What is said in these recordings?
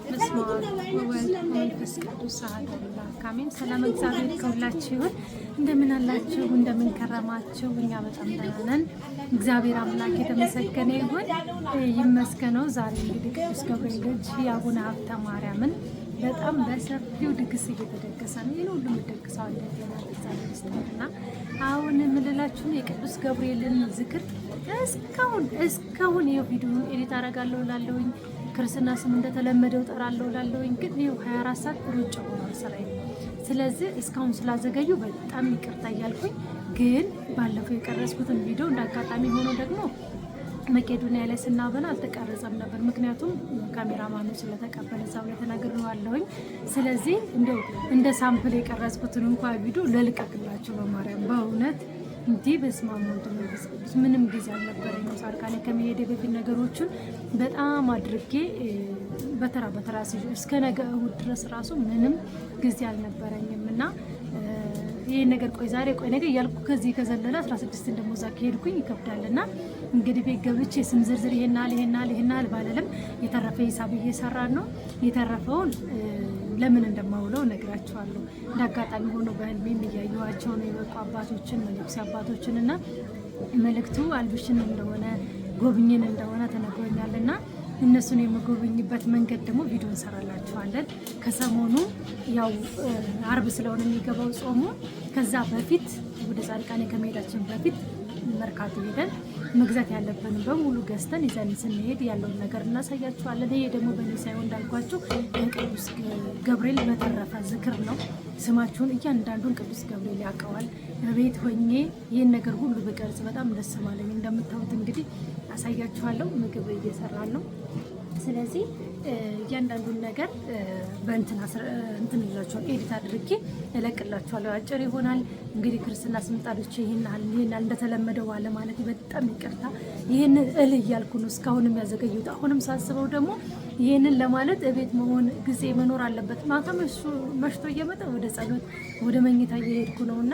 በስመ አብ ወወልድ ወመንፈስ ቅዱስ አሐዱ አምላክ አሜን። ሰላም እግዚአብሔር ከሁላችሁ ይሁን። እንደምን አላችሁ? እንደምን ከረማችሁ? እኛ በጣም ደህና ነን። እግዚአብሔር አምላክ የተመሰገነ ይሁን ይመስገነው። ዛሬ እንግዲህ ቅዱስ ገብርኤል ልጅ የአቡነ ሀብተ ማርያምን በጣም በሰፊው ድግስ እየተደገሰ ነው። ይህን ሁሉ የምደግሰው አለ ጤና እግዚአብሔር ይስጥልና አሁን የምልላችሁ የቅዱስ ገብርኤልን ዝክር እስካሁን ይኸው ቪዲዮ ኤዲት አደርጋለሁ እላለሁኝ። ክርስትና ስም እንደተለመደው ጠራለሁ እላለሁኝ። ግን ይኸው 24 ሰዓት ሩጭ ሆኗል ስራዬ። ስለዚህ እስካሁን ስላዘገዩ በጣም ይቅርታ እያልኩኝ፣ ግን ባለፈው የቀረጽኩትን ቪዲዮ እንዳጋጣሚ ሆኖ ደግሞ መቄዶንያ ላይ ስናበላ አልተቀረጸም ነበር። ምክንያቱም ካሜራማኑ ስለተቀበለ እዛው ላይ ተናግሬዋለሁኝ። ስለዚህ እንደው እንደ ሳምፕል የቀረጽኩትን እንኳን ቪዲዮ ለልቀቅላችሁ ነው። ማርያም በእውነት እንዲህ በስመ አብ ወወልድ ወመንፈስ ቅዱስ ምንም ጊዜ አልነበረኝም። ጻድቃኔ ከመሄዴ በፊት ነገሮችን በጣም አድርጌ በተራ እስከ ነገ እሑድ ድረስ ራሱ ምንም ጊዜ አልነበረኝም እና ይሄን ነገር ዛሬ ነገ እያልኩ ከዚህ ከዘለለ 16 ደግሞ እዛ ከሄድኩኝ ይከብዳልና እንግዲህ ቤት ገብቼ ስም ዝርዝር ይሄናል ባለለም የተረፈ ሂሳብ እየሰራን ነው። የተረፈውን ለምን እንደማውለው ነግራቸዋለሁ። እንዳጋጣሚ ሆኖ በህልሜም እያየኋቸው ነው የበቁ አባቶችን መለኩሴ አባቶችን እና መልእክቱ አልብሽን እንደሆነ ጎብኝን እንደሆነ ተነግሮኛልና እነሱን የምጎበኝበት መንገድ ደግሞ ቪዲዮ እንሰራላችኋለን። ከሰሞኑ ያው አርብ ስለሆነ የሚገባው ጾሙ ከዛ በፊት ወደ ጻድቃኔ ከመሄዳችን በፊት መርካቶ ሄደን መግዛት ያለብን በሙሉ ገዝተን ይዘን ስንሄድ ያለውን ነገር እናሳያችኋለን። ይሄ ደግሞ በእኔ ሳይሆን እንዳልኳችሁ ቅዱስ ገብርኤል በተረፈ ዝክር ነው። ስማችሁን እያንዳንዱን ቅዱስ ገብርኤል ያውቀዋል። በቤት ሆኜ ይህን ነገር ሁሉ ብቀርጽ በጣም ደስ ባለኝ። እንደምታዩት እንግዲህ አሳያችኋለሁ። ምግብ እየሰራን ነው። ስለዚህ እያንዳንዱን ነገር በእንትን ይላችኋል፣ ኤዲት አድርጌ እለቅላችኋለሁ። አጭር ይሆናል። እንግዲህ ክርስትና ስምጣዶች ይሄናል እንደተለመደው ባለ ማለት በጣም ይቅርታ። ይሄንን እያልኩ ነው እስካሁንም ያዘገዩት። አሁንም ሳስበው ደግሞ ይሄንን ለማለት እቤት መሆን ጊዜ መኖር አለበት። ማታ መሽቶ እየመጣ ወደ ጸሎት ወደ መኝታ እየሄድኩ ነውና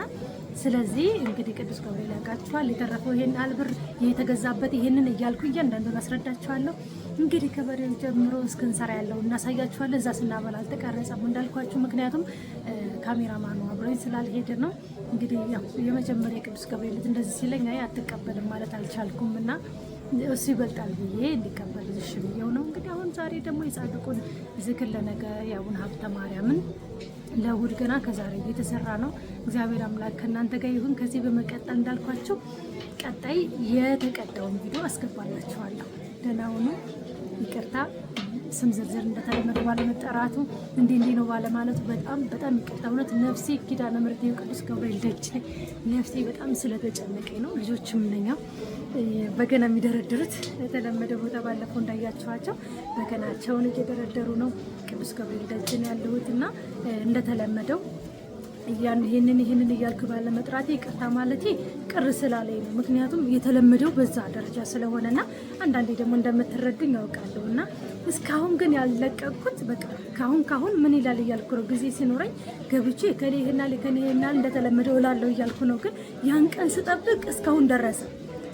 ስለዚህ እንግዲህ ቅዱስ ገብርኤል ያውቃችኋል። የተረፈው ይሄን አልብር የተገዛበት ይሄንን እያልኩ እያንዳንዱን አስረዳችኋለሁ። እንግዲህ ከበሬው ጀምሮ እስክንሰራ ያለው እናሳያችኋለን። እዛ ስናበላ አልተቀረጸም እንዳልኳችሁ፣ ምክንያቱም ካሜራማኑ አብሮኝ ስላልሄደ ነው። እንግዲህ ያው የመጀመሪያ ቅዱስ ገብርኤል እንደዚህ ሲለኝ አይ አትቀበልም ማለት አልቻልኩም እና እሱ ይበልጣል ብዬ እንዲቀበል እሺ ብዬው ነው። እንግዲህ አሁን ዛሬ ደግሞ የጻድቁን ዝክር ለነገ የአቡነ ሀብተ ማርያምን ለእሑድ ገና ከዛሬ እየተሰራ ነው። እግዚአብሔር አምላክ ከእናንተ ጋር ይሁን። ከዚህ በመቀጠል እንዳልኳችሁ ቀጣይ የተቀዳውን ቪዲዮ አስገባላችኋለሁ። ደህና ሁኑ። ይቅርታ ስም ዝርዝር እንደተለመደ ባለመጠራቱ እንዲህ ነው ባለማለቱ በጣም ይቅርታ። እውነት ነፍሴ ኪዳነ ምሕረት የቅዱስ ገብርኤል ደጅ ላይ ነፍሴ በጣም ስለተጨነቀኝ ነው። ልጆችም ነኛ በገና የሚደረድሩት የተለመደ ቦታ ባለፈው እንዳያቸዋቸው በገናቸውን እየደረደሩ ነው። ቅዱስ ገብርኤል ደጅ ነው ያለሁት እና እንደተለመደው ይህንን እያልኩ ባለመጥራቴ ይቅርታ ማለቴ ቅር ስላለኝ ነው። ምክንያቱም የተለመደው በዛ ደረጃ ስለሆነና አንዳንዴ ደግሞ እንደምትረዱኝ ያውቃለሁ እና እስካሁን ግን ያልለቀቅኩት በቃ ካሁን ምን ይላል እያልኩ ነው። ጊዜ ሲኖረኝ ገብቼ ከኔ ይሄናል እንደተለመደው እላለሁ እያልኩ ነው። ግን ያን ቀን ስጠብቅ እስካሁን ደረሰ።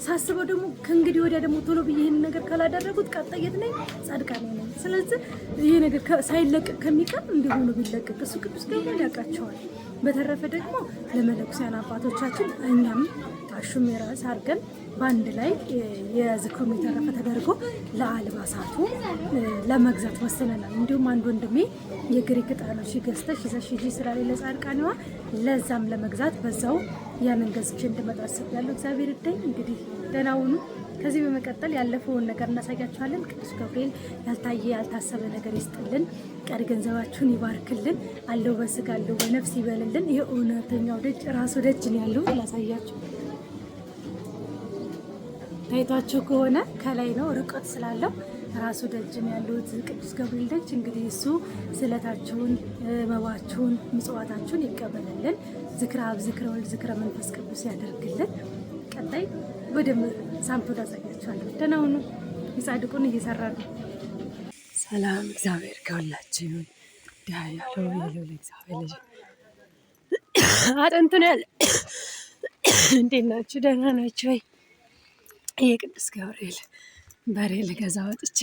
ሳስበው ደግሞ ከእንግዲህ ወዲያ ደግሞ ቶሎ ብዬ ይህን ነገር ካላደረጉት ቀጣይ የት ነኝ? ጻድቃኔ ነኝ። ስለዚህ ይሄ ነገር ሳይለቀቅ ከሚቀር እንዲሆኑ ቢለቀቅ እሱ ቅዱስ ገብርኤል ያውቃቸዋል። በተረፈ ደግሞ ለመለኩሲያን አባቶቻችን እኛም ታሹም የራስ አድርገን በአንድ ላይ የዝክሩ የተረፈ ተደርጎ ለአልባሳቱ ለመግዛት ወስነናል። እንዲሁም አንድ ወንድሜ የግሪክ ዕጣኖች ገዝተሽ ይዘሽ ሂጂ ስላሌለ ጻድቃኔዋ ለዛም ለመግዛት በዛው ያንን ገዝቼ እንድመጣ አስቤያለሁ። እግዚአብሔር ይርዳኝ። እንግዲህ ደህና ሁኑ። ከዚህ በመቀጠል ያለፈውን ነገር እናሳያችኋለን። ቅዱስ ገብርኤል ያልታየ ያልታሰበ ነገር ይስጥልን፣ ቀሪ ገንዘባችሁን ይባርክልን፣ አለው በስጋ አለው በነፍስ ይበልልን። ይሄ እውነተኛው ደጅ ራሱ ደጅ ነው ያለው። ላሳያችሁ። ታይቷችሁ ከሆነ ከላይ ነው ርቀት ስላለው ራሱ ደጅ ነው ያሉት ቅዱስ ገብርኤል ደጅ። እንግዲህ እሱ ስለታችሁን መባችሁን ምጽዋታችሁን ይቀበልልን። ዝክረ አብ ዝክረ ወልድ ዝክረ መንፈስ ቅዱስ ያደርግልን። ቀጣይ ወደ ሳምፕል አሳያችኋለሁ። ደህና ሁኑ። የጻድቁን እየሰራ ነው። ሰላም እግዚአብሔር ከሁላችሁ ይሁን። ዲያ ያለው የለው እግዚአብሔር ልጅ አጥንቱን ያለ እንዴት ናችሁ? ደህና ናችሁ ወይ? የቅዱስ ገብርኤል በሬ ልገዛ ወጥቼ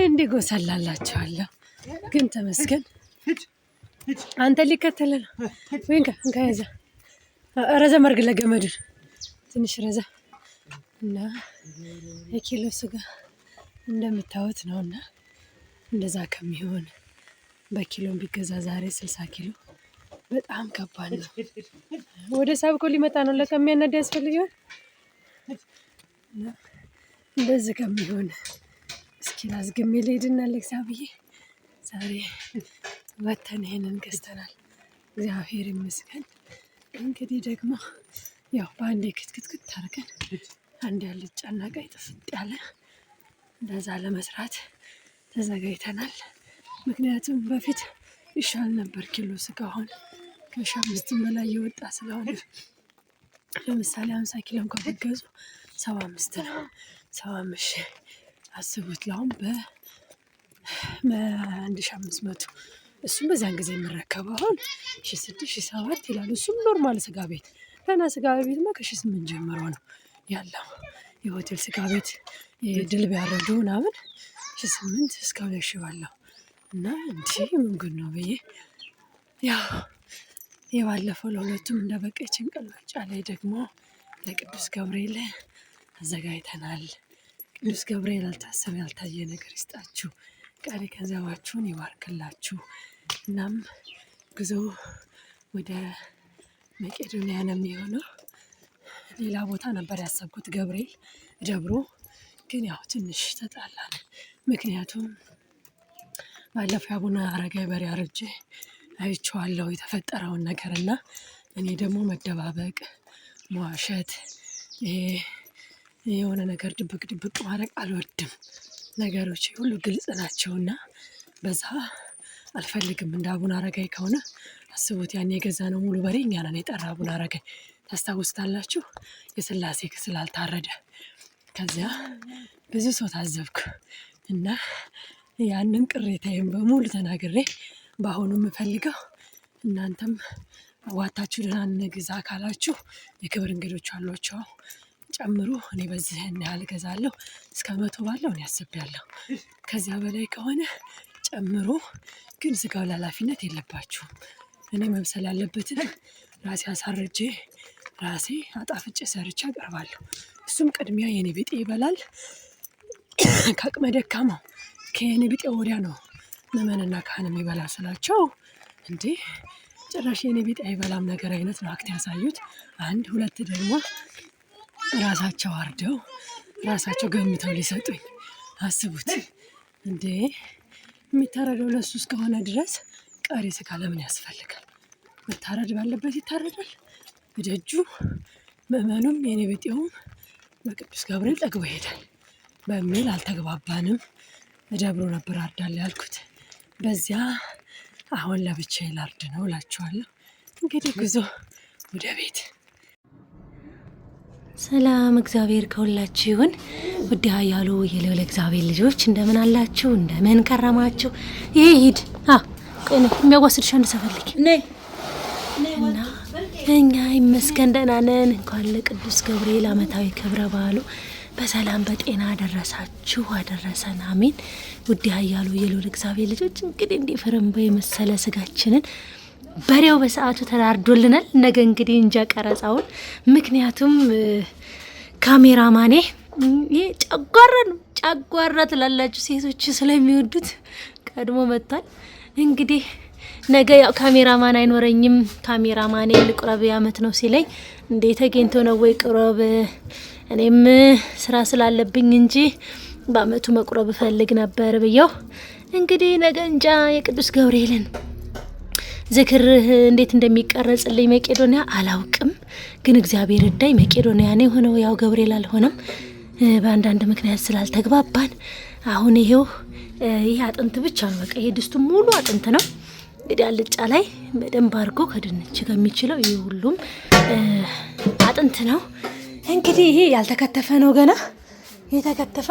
እንዴ ጎሰላላችኋለሁ። ግን ተመስገን አንተ ሊከተል ነው ወይ? እንካ ያዛ ረዘም አድርግ ለገመዱን ትንሽ ረዛ እና የኪሎ ስጋ እንደምታዩት ነውና እንደዛ ከሚሆን በኪሎም ቢገዛ ዛሬ 60 ኪሎ በጣም ከባድ ነው። ወደ ሳብኮ ሊመጣ ነው። ለከሚያነድ ያስፈልጋል። እንደዚህ ከሚሆን እስኪ ላዝግሜ ልሄድና ለእግዚአብሔር ዛሬ ወተን ይሄንን ገዝተናል። እግዚአብሔር ይመስገን። እንግዲህ ደግሞ ያው በአንዴ ክትክትክት አድርገን አንድ ያልጫና ቀይ ጥፍጥ ያለ እንደዛ ለመስራት ተዘጋጅተናል። ምክንያቱም በፊት ይሻል ነበር ኪሎ ስጋ አሁን ከ5 በላይ የወጣ ስለሆነ ለምሳሌ 50 ኪሎ እንኳን ቢገዙ 75 ነው። 75 አስቡት። ለአሁን በ1500 እሱም በዛን ጊዜ የምረከበው አሁን 1600 1700 ይላሉ። እሱም ኖርማል ስጋ ቤት ገና ስጋ ቤትማ ከ800 ጀምሮ ነው ያለው። የሆቴል ስጋ ቤት ድል ቢያረዱ ምናምን 800 እስከ 2000 ባለው እና እንዲህ ምን ጉድ ነው ብዬ ያው የባለፈው ለሁለቱም እንደ በቃ ጭንቅላጫ ላይ ደግሞ ለቅዱስ ገብርኤል አዘጋጅተናል። ቅዱስ ገብርኤል ያልታሰበ ያልታየ ነገር ይስጣችሁ፣ ቀሪ ገንዘባችሁን ይባርክላችሁ። እናም ጉዞ ወደ መቄዶንያ ነው የሚሆነው። ሌላ ቦታ ነበር ያሰብኩት ገብርኤል ደብሮ፣ ግን ያው ትንሽ ተጣላን። ምክንያቱም ባለፈው አቡነ አረጋዊ በሬ አርጄ አይቼዋለሁ የተፈጠረውን ነገር እና እኔ ደግሞ መደባበቅ፣ መዋሸት፣ የሆነ ነገር ድብቅ ማድረግ አልወድም። ነገሮች ሁሉ ግልጽ ናቸውና በዛ አልፈልግም። እንደ አቡነ አረጋዊ ከሆነ አስቡት፣ ያን የገዛ ነው ሙሉ በሬ እኛ ነን የጠራ አቡነ አረጋዊ ታስታውስታላችሁ። የስላሴ ስላልታረደ ከዚያ ብዙ ሰው ታዘብኩ እና ያንን ቅሬታዬን በሙሉ ተናግሬ በአሁኑ የምፈልገው እናንተም ዋታችሁ ደህና እንግዛ ካላችሁ የክብር እንግዶች አሏቸው ጨምሩ። እኔ በዚህ ያህል እገዛለሁ እስከ 100 ባለው እኔ አስቤያለሁ። ከዚያ በላይ ከሆነ ጨምሮ፣ ግን ስጋው ኃላፊነት የለባችሁም። እኔ መብሰል ያለበትን ራሴ አሳርጄ ራሴ አጣፍጬ ሰርቼ አቀርባለሁ። እሱም ቅድሚያ የኔ ቢጤ ይበላል። ከአቅመ ደካማው ከየኔ ቢጤ ወዲያ ነው ምዕመንና ካህን የሚበላ ስላቸው፣ እንዴ ጭራሽ የኔ ቢጤ አይበላም ነገር አይነት ነው አክት ያሳዩት። 1 2 ደግሞ ራሳቸው አርደው ራሳቸው ገምተው ሊሰጡኝ። አስቡት እንዴ! የሚታረደው ለሱ እስከሆነ ድረስ ቀሪ ስጋ ለምን ያስፈልጋል? መታረድ ባለበት ይታረዳል። በደጁ ምዕመኑም የኔ ቢጤውም በቅዱስ ገብርኤል ጠግቦ ይሄዳል በሚል አልተግባባንም። ደብሮ ነበር አርዳለሁ ያልኩት፣ በዚያ አሁን ለብቻዬ ላርድ ነው እላችኋለሁ። እንግዲህ ጉዞ ወደ ቤት። ሰላም እግዚአብሔር ከሁላችሁ ይሁን። ውድ ኃያሉ የልዑል እግዚአብሔር ልጆች እንደምን አላችሁ? እንደምን ከረማችሁ? ይሄ ሂድ ቆይ ነው የሚያዋስድሽ አንድ ሰፈልግ እና እኛ ይመስገን ደህና ነን። እንኳን ለቅዱስ ገብርኤል ዓመታዊ ክብረ በዓሉ በሰላም በጤና አደረሳችሁ አደረሰን፣ አሜን። ውድ ኃያሉ የልዑል እግዚአብሔር ልጆች እንግዲህ እንዲህ ፍርምቦ የመሰለ ስጋችንን በሬው በሰዓቱ ተዳርዶልናል። ነገ እንግዲህ እንጃ ቀረጻውን፣ ምክንያቱም ካሜራማኔ ይሄ ጨጓራ ትላላችሁ ሴቶች ስለሚወዱት ቀድሞ መጥቷል። እንግዲህ ነገ ያው ካሜራማን አይኖረኝም። ካሜራማኔ ልቁረብ ዓመት ነው ሲለኝ እንዴ ተገኝቶ ነው ወይ ቅረብ፣ እኔም ስራ ስላለብኝ እንጂ በአመቱ መቁረብ ፈልግ ነበር ብየው እንግዲህ ነገ እንጃ የቅዱስ ገብርኤልን ዝክር እንዴት እንደሚቀረጽልኝ መቄዶንያ አላውቅም። ግን እግዚአብሔር እዳይ መቄዶንያ ነው ሆነው ያው ገብርኤል አልሆነም። በአንዳንድ ምክንያት ስላልተግባባን አሁን ይሄው ይሄ አጥንት ብቻ ነው። በቃ ይሄ ድስቱ ሙሉ አጥንት ነው። እንግዲህ አልጫ ላይ በደንብ አድርጎ ከድንች ጋር የሚችለው ይሄ ሁሉም አጥንት ነው። እንግዲህ ይሄ ያልተከተፈ ነው ገና የተከተፈ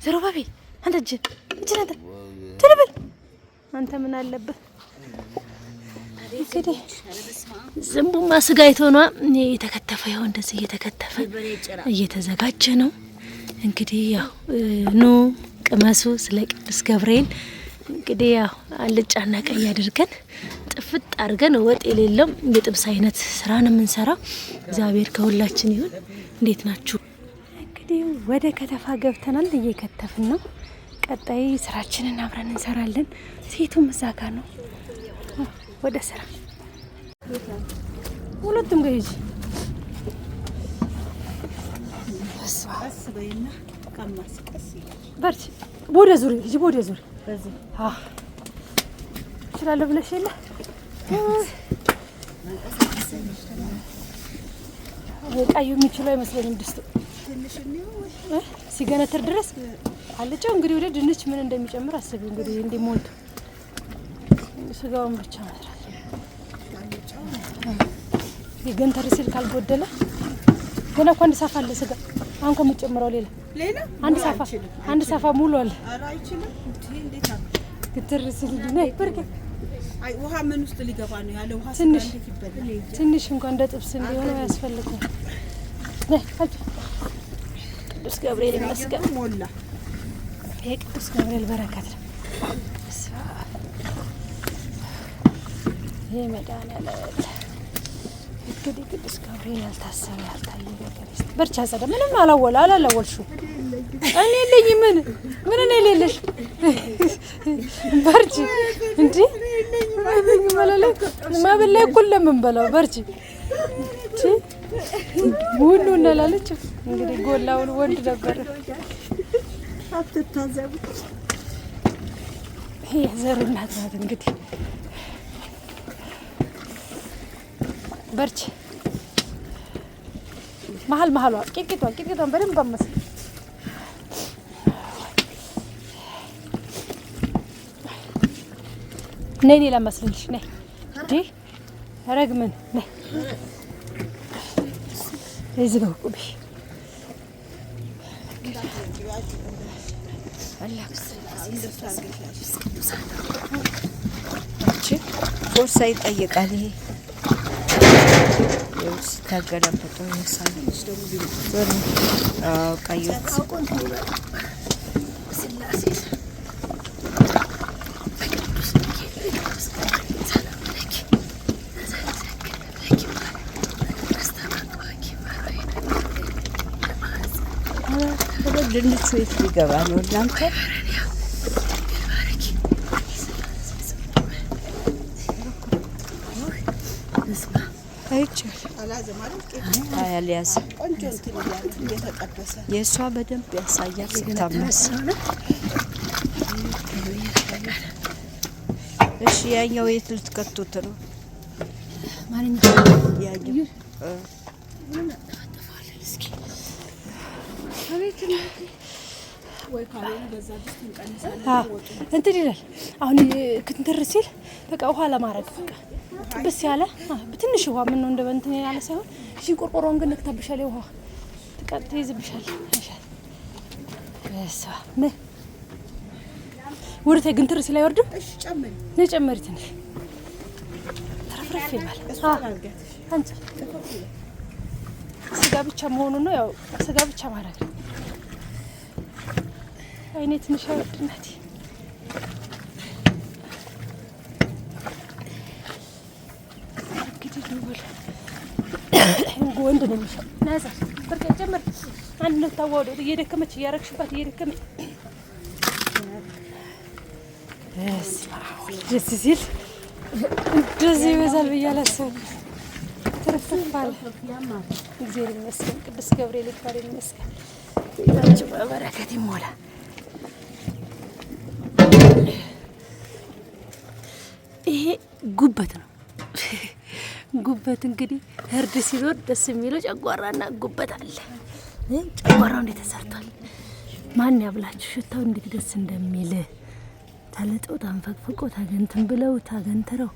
ዘሩባቤ አንተ እጅ አንተ ትልብል አንተ ምን አለበት እንግዲህ ዝምቡማ ስጋ አይቶ ነው የተከተፈ። ይኸው እንደዚህ እየተከተፈ እየተዘጋጀ ነው። እንግዲህ ያው ኑ ቅመሱ ስለ ቅዱስ ገብርኤል። እንግዲህ ያው አልጫና ቀይ አድርገን ጥፍጥ አድርገን ወጥ የሌለው የጥብስ አይነት ስራ ነው የምንሰራው። እግዚአብሔር ከሁላችን ይሁን። እንዴት ናችሁ? እንግዲህ ወደ ከተፋ ገብተናል፣ እየከተፍን ነው። ቀጣይ ስራችንን አብረን እንሰራለን። ሴቱም እዛ ጋር ነው። ወደ ስራ ሁለቱም ጋር ሂጂ። በርቺ። ወደ ዙሪ ሂጂ፣ ወደ ዙሪ እችላለሁ ብለሽ የለ ቀዩ የሚችለው አይመስለኝም። ድስቱ ሲገነትር ድረስ አልጫው እንግዲህ ወደ ድንች ምን እንደሚጨምር አስቢ። እንግዲህ እንዲሞልቱ ስጋውን ብቻ መስራት የገንተር ሲል ካልጎደለ ገና እኮ አንድ ሳፋ አለ ስጋ። አሁን ከምጨምረው ሌላ አንድ ሳፋ ሙሉ አለ። ግትር ሲል ነይ በርከ አይ ውሃ ምን ውስጥ ሊገባ ነው ያለ ውሃ ትንሽ እንኳን እንደ ጥብስ እንዲሆን ያስፈልጋል። ነይ አጭ ቅዱስ ገብርኤል ይመስገን ሞላ። ይሄ ቅዱስ ገብርኤል በረከት ነው። ይሄ መድኃኒዓለም እንግዲህ ቅዱስ ገብርኤል ያልታሰበ ያልታየ ነገር ይስጥ። በርቻ ጸደ ምንም አላወልሽው እኔ የለኝ ምን እኔ የሌለሽ በርቺ እንዴ ማይበኝ ማለት ማበላ እኩል ለምን በላው በርቺ እንዴ ሁሉ እናላለች። እንግዲህ ጎላውን ወንድ ነበር አትታዘቡ። ይሄ ዘሩ እናት ናት። እንግዲህ በርቺ መሀሏ ቂጥቂጧን በደንብ አመስ ነይ ሌላ መስልልሽ ነይ እንዴ ረግምን ነይ እዚህ ጋር ቁቢ ፎርሳ ይጠይቃል። ይሄ የውስ ተገለበጠ ይሳል ቀዩ ድንቹ የት ሊገባ ነው እናንተ? አያልያዝ የእሷ በደንብ ያሳያል ሲታመስ። እሺ ያኛው የት ልትከቱት ነው? ያኛው እንትን ይላል። አሁን ክትንትር ሲል በቃ ውሃ ለማድረግ በቃ ጥብስ ያለ በትንሽ ውሃ ምን ነው እንደበንትን ያለ ሳይሆን እሺ ቆርቆሮን ግን ነክተብሻል። ውሃ ተቀጥ ይዝብሻል። አይሻል እሷ ነ ወርተ ግንትር ሲል አይወርድም። እሺ ጨመሪ ትንሽ ተረፍረፍ ይላል። አንቺ ስጋ ብቻ መሆኑ ነው። ያው ስጋ ብቻ ማድረግ ነው። አይኔ ትንሽ አይወድናት እንግዲህ ደውል ወንድ ነው የሚሻው። ናዛ በርቀ ጨምር አንድ ነው ታዋወደ እየደከመች እያረግሽባት እየደከመች ደስ ሲል እንደዚህ ይበዛል ብዬ አላሰብኩም። ተረፈፋለ እግዚአብሔር ይመስገን። ቅዱስ ገብርኤል ይባረክ ይመስገን። ቤታችሁ በበረከት ይሞላ። ይሄ ጉበት ነው። ጉበት እንግዲህ እርድ ሲኖር ደስ የሚለው ጨጓራና ጉበት አለ። ጨጓራው እንዴት ተሰርቷል? ማን ያብላችሁ? ሽታው እንዴት ደስ እንደሚል ተልጠው ታንፈቅፍቆ ታገንትን ብለው ታገንትረው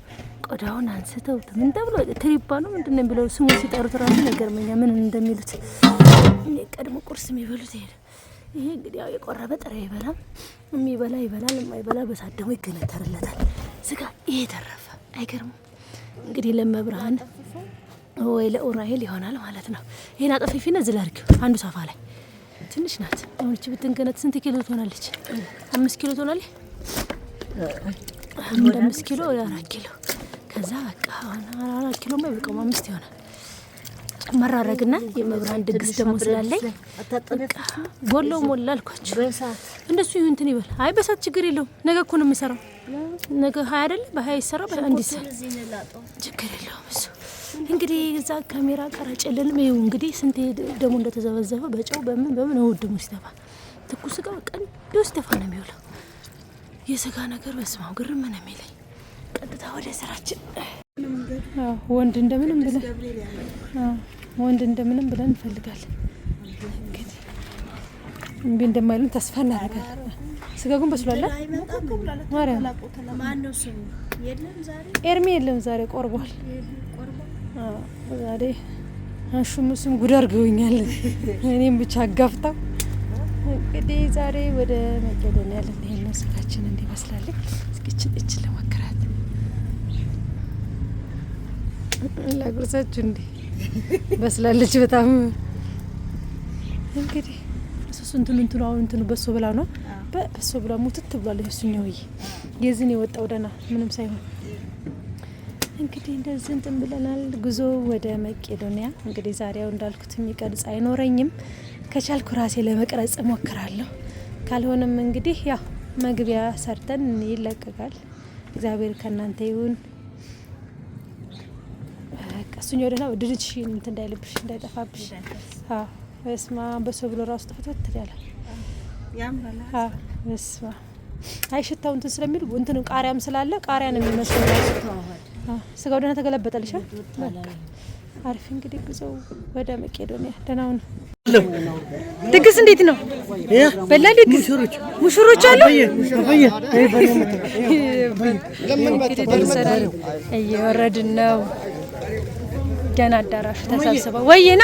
ቆዳውን አንስተው ምን ተብሎ ትሪባ ነው ምንድን ነው የሚለው ስሙ ሲጠሩት ራሱ ይገርመኛል ምን እንደሚሉት። ቀድሞ ቁርስ የሚበሉት ይሄ እንግዲህ ያው የቆረበ ጥሬ ይበላል። የሚበላ ይበላል፣ የማይበላ በሳት ደግሞ ይገነተርለታል። ስጋ ይሄ ተረፈ። አይገርም እንግዲህ ለመብርሃን ወይ ለኡራኤል ይሆናል ማለት ነው። ይሄን አጠፊፊና ዝላርክ አንዱ ሳፋ ላይ ትንሽ ናት። አሁን እቺ ብትንገነት ስንት ኪሎ ትሆናለች? 5 ኪሎ ትሆናለች። 5 ኪሎ 4 ኪሎ ከዛ በቃ 4 ኪሎ ማይበቃው 5 ይሆናል። መራረግና የመብራን ድግስ ደግሞ ስላለኝ ጎሎ ሞላ አልኳችሁ። እንደሱ እንትን ይበል። አይ በሳት ችግር የለውም። ነገ እኮ ነው የምሰራው። ነገ 20 አይደል? በ20 ይሰራው በአንድ ይሰራ ችግር የለውም። እሱ እንግዲህ እዛ ካሜራ ቀረጨልንም ይኸው እንግዲህ ስንት ደግሞ እንደተዘበዘበ በጨው በምን ወድሙ ሲተፋ ትኩስ ጋር ቀን ሲተፋ ነው የሚውለው። የስጋ ነገር በስማው ግርም ነው የሚለኝ። ቀጥታ ወደ ስራችን ወንድ እንደምንም ብለን እንፈልጋለን። እንግዲህ እምቢ እንደማይሉን ተስፋ እናደርጋለን። ስጋ ግን በስሏል። ማርያም ማነው ስሙ? ኤርሚ የለም ዛሬ ቆርቧል። ዛሬ አሹምሱም ጉድ አድርገውኛል። እኔም ብቻ አጋፍታው እንግዲህ ዛሬ ወደ መቄዶንያ ልንሄድ ነው። ስጋችን እንዲመስላል እች ለመከራት ላጉርሳችሁ እንዴ በስላለች በጣም እንግዲህ እሱ እንትኑ አሁን እንትኑ በሶ ብላ ነው በሶ ብላ ሙትት ብላለች። እሱኛው የዝን የወጣው ደና ምንም ሳይሆን እንግዲህ እንደዚህ እንትን ብለናል። ጉዞ ወደ መቄዶንያ እንግዲህ ዛሬው እንዳልኩት የሚቀርጽ አይኖረኝም። ከቻልኩ ራሴ ለመቅረጽ ሞክራለሁ። ካልሆነም እንግዲህ ያው መግቢያ ሰርተን ይለቀቃል። እግዚአብሔር ከናንተ ይሁን። ቀሱኝ ወደና ድርጅሽ እንትን እንዳይልብሽ እንዳይጠፋብሽ። በስማ በሰው ብሎ ራሱ ተፈተት ያለ ያምራል። በስማ አይ ሽታው እንትን ስለሚል እንትን ቃሪያም ስላለ ቃሪያ ነው የሚመስለው። ስጋው ደህና ተገለበጠልሽ። አሪፍ እንግዲህ ጉዞው ወደ መቄዶንያ ደህና ነው። ድግስ እንዴት ነው? በላ ድግስ ሙሽሮች አሉ። እየወረድን ነው። ገና አዳራሹ ተሰብስበው ወይና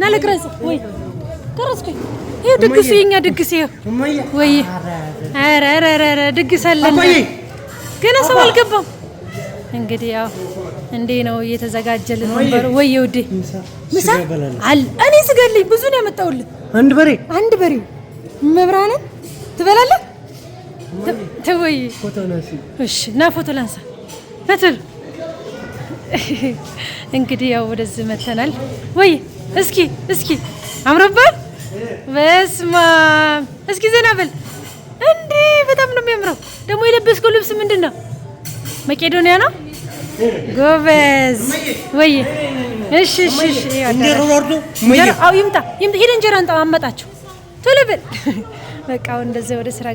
ና ለቅረጽ ወይ ቀረጽኩኝ። ይሄ ድግሱ የኛ ድግስ ይሄ ወይ አረ ድግስ አለን። ገና ሰው አልገባም። እንግዲህ ያው እንዴ ነው እየተዘጋጀልን ነበር። ወይ ውዴ ምሳ አለ። እኔ ስጋልኝ ብዙ ነው ያመጣውልህ። አንድ በሬ መብራንን ትበላለህ? ተወይ እሺ ና ፎቶ ላንሳ ፈትል እንግዲህ ያው ወደዚህ መተናል። ወይ እስኪ አምሮባል። በስማ እስኪ ዘና በል እንዴ! በጣም ነው የሚያምረው። ደግሞ የለበስከው ልብስ ምንድነው? መቄዶንያ ነው። ጎበዝ ወይ እሺ ይምጣ ሄደ እንጀራ አመጣቸው ቶሎ በል። በቃ እንደዚህ ወደ ስራ